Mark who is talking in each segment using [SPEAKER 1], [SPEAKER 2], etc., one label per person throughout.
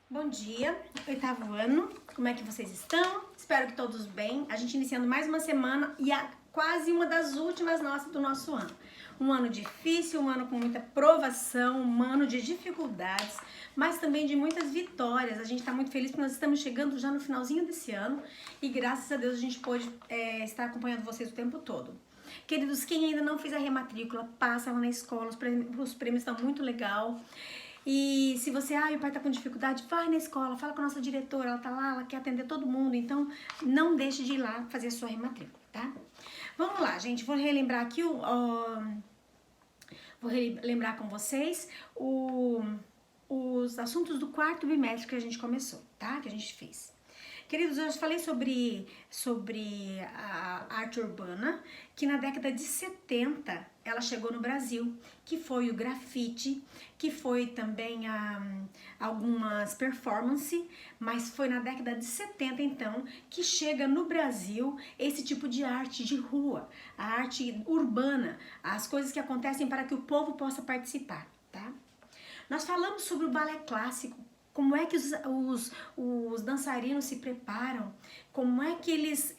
[SPEAKER 1] Bom dia, oitavo ano, como é que vocês estão? Espero que todos bem. A gente iniciando mais uma semana e quase uma das últimas do nosso ano. Um ano difícil, um ano com muita provação, um ano de dificuldades, mas também de muitas vitórias. A gente está muito feliz porque nós estamos chegando já no finalzinho desse ano e graças a Deus a gente pôde estar acompanhando vocês o tempo todo. Queridos, quem ainda não fez a rematrícula, passa lá na escola, os prêmios estão muito legal. E se você, o pai tá com dificuldade, vai na escola, fala com a nossa diretora, ela tá lá, ela quer atender todo mundo, então não deixe de ir lá fazer a sua rematrícula, tá? Vamos lá, gente, vou relembrar aqui, vou relembrar com vocês os assuntos do quarto bimestre que a gente começou, tá? Que a gente fez. Queridos, eu falei sobre a arte urbana, que na década de 70 ela chegou no Brasil, que foi o grafite, que foi também algumas performances, mas foi na década de 70 então que chega no Brasil esse tipo de arte de rua, a arte urbana, as coisas que acontecem para que o povo possa participar, tá? Nós falamos sobre o balé clássico, como é que os dançarinos se preparam, como é que eles,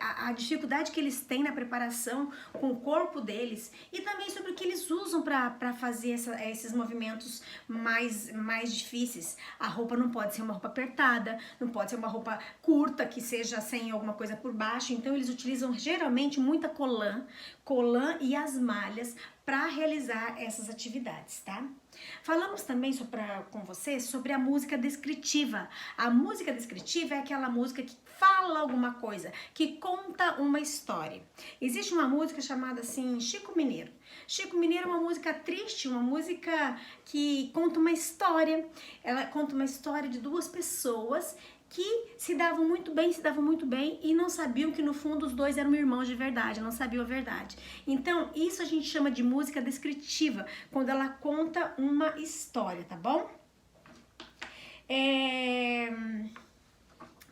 [SPEAKER 1] a dificuldade que eles têm na preparação com o corpo deles e também sobre o que eles usam para fazer esses movimentos mais difíceis. A roupa não pode ser uma roupa apertada, não pode ser uma roupa curta que seja sem alguma coisa por baixo, então eles utilizam geralmente muita colã e as malhas para realizar essas atividades, tá? Falamos também com vocês sobre a música descritiva. A música descritiva é aquela música que fala alguma coisa, que conta uma história. Existe uma música chamada assim, Chico Mineiro. Chico Mineiro é uma música triste, uma música que conta uma história. Ela conta uma história de duas pessoas que se davam muito bem e não sabiam que no fundo os dois eram irmãos de verdade, não sabiam a verdade. Então, isso a gente chama de música descritiva, quando ela conta uma história, tá bom?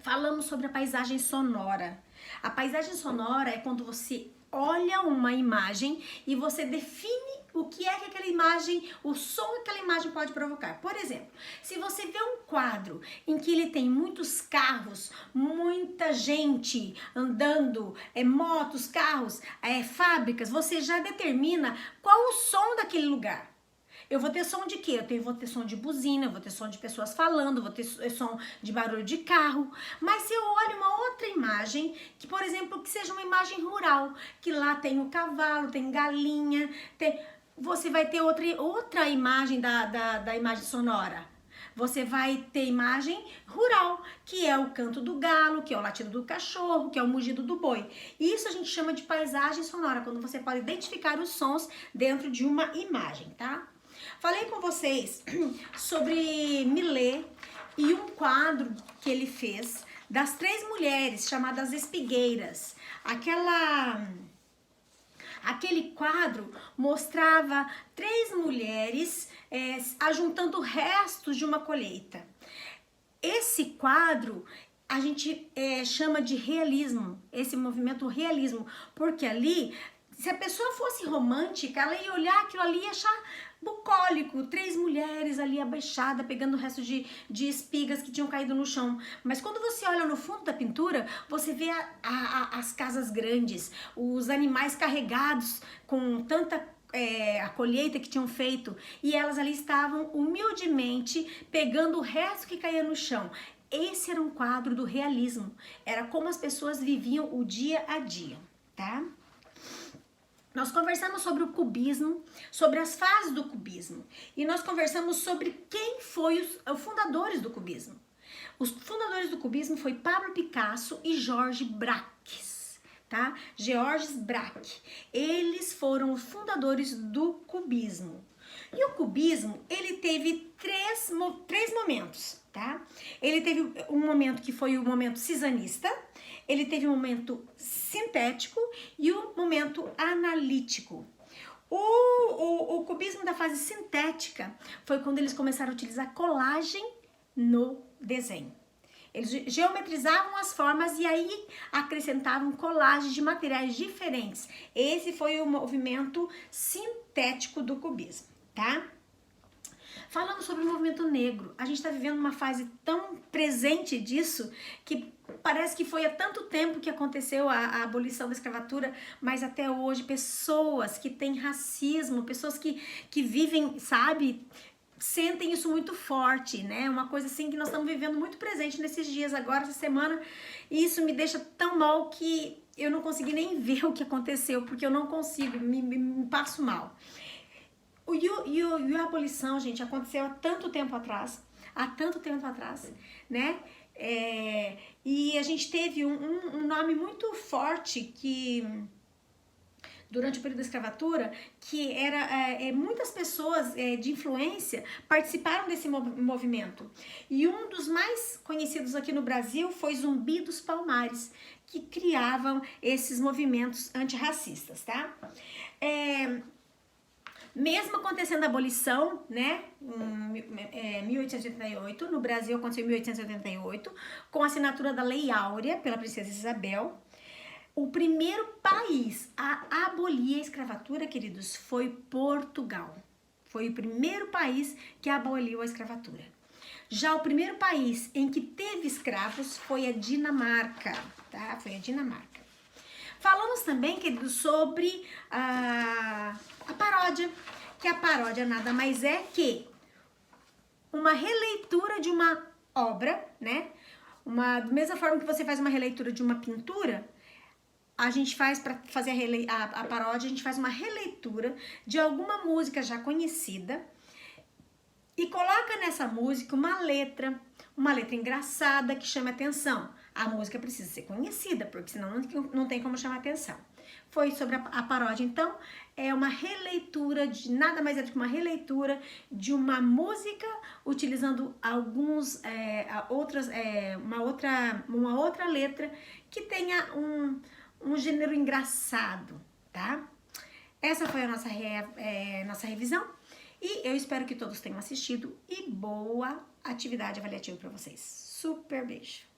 [SPEAKER 1] Falamos sobre a paisagem sonora. A paisagem sonora é quando você olha uma imagem e você define o que é que aquela imagem, o som que aquela imagem pode provocar. Por exemplo, se você vê um quadro em que ele tem muitos carros, muita gente andando, motos, carros, fábricas, você já determina qual o som daquele lugar. Eu vou ter som de quê? Vou ter som de buzina, vou ter som de pessoas falando, vou ter som de barulho de carro. Mas se eu olho uma outra imagem, que por exemplo, que seja uma imagem rural, que lá tem o cavalo, tem galinha, você vai ter outra imagem da imagem sonora. Você vai ter imagem rural, que é o canto do galo, que é o latido do cachorro, que é o mugido do boi. Isso a gente chama de paisagem sonora, quando você pode identificar os sons dentro de uma imagem, tá? Falei com vocês sobre Millet e um quadro que ele fez das 3 mulheres chamadas espigueiras. Aquele quadro mostrava 3 mulheres ajuntando restos de uma colheita. Esse quadro a gente chama de realismo, esse movimento realismo, porque ali, se a pessoa fosse romântica, ela ia olhar aquilo ali e achar bucólico, 3 mulheres ali abaixadas, pegando o resto de espigas que tinham caído no chão. Mas quando você olha no fundo da pintura, você vê as casas grandes, os animais carregados com tanta a colheita que tinham feito, e elas ali estavam humildemente pegando o resto que caía no chão. Esse era um quadro do realismo, era como as pessoas viviam o dia a dia, tá? Nós conversamos sobre o cubismo, sobre as fases do cubismo, e nós conversamos sobre quem foi os fundadores do cubismo. Os fundadores do cubismo foi Pablo Picasso e Georges Braque, tá? Georges Braque. Eles foram os fundadores do cubismo. E o cubismo, ele teve três momentos, tá? Ele teve um momento que foi o momento cisanista, ele teve um momento sintético e um momento analítico. O cubismo da fase sintética foi quando eles começaram a utilizar colagem no desenho. Eles geometrizavam as formas e aí acrescentavam colagem de materiais diferentes. Esse foi o movimento sintético do cubismo, tá? Falando sobre o movimento negro, a gente está vivendo uma fase tão presente disso que parece que foi há tanto tempo que aconteceu a abolição da escravatura, mas até hoje pessoas que têm racismo, pessoas que vivem, sabe, sentem isso muito forte, né? Uma coisa assim que nós estamos vivendo muito presente nesses dias agora, essa semana, e isso me deixa tão mal que eu não consegui nem ver o que aconteceu, porque eu não consigo, me passo mal. E a abolição, gente, aconteceu há tanto tempo atrás, né? E a gente teve um nome muito forte que durante o período da escravatura, que era muitas pessoas de influência participaram desse movimento. E um dos mais conhecidos aqui no Brasil foi Zumbi dos Palmares, que criavam esses movimentos antirracistas, tá? Mesmo acontecendo a abolição, né, em 1888, no Brasil aconteceu em 1888, com a assinatura da Lei Áurea pela Princesa Isabel. O primeiro país a abolir a escravatura, queridos, foi Portugal. Foi o primeiro país que aboliu a escravatura. Já o primeiro país em que teve escravos foi a Dinamarca, tá? Foi a Dinamarca. Falamos também, queridos, sobre a paródia, que a paródia nada mais é que uma releitura de uma obra, né? Da mesma forma que você faz uma releitura de uma pintura, a gente faz, para fazer a paródia, a gente faz uma releitura de alguma música já conhecida e coloca nessa música uma letra engraçada que chama atenção. A música precisa ser conhecida, porque senão não tem como chamar atenção. Foi sobre a paródia, então, é uma releitura, nada mais é do que uma releitura de uma música, utilizando uma outra letra que tenha um gênero engraçado, tá? Essa foi a nossa revisão e eu espero que todos tenham assistido e boa atividade avaliativa para vocês. Super beijo!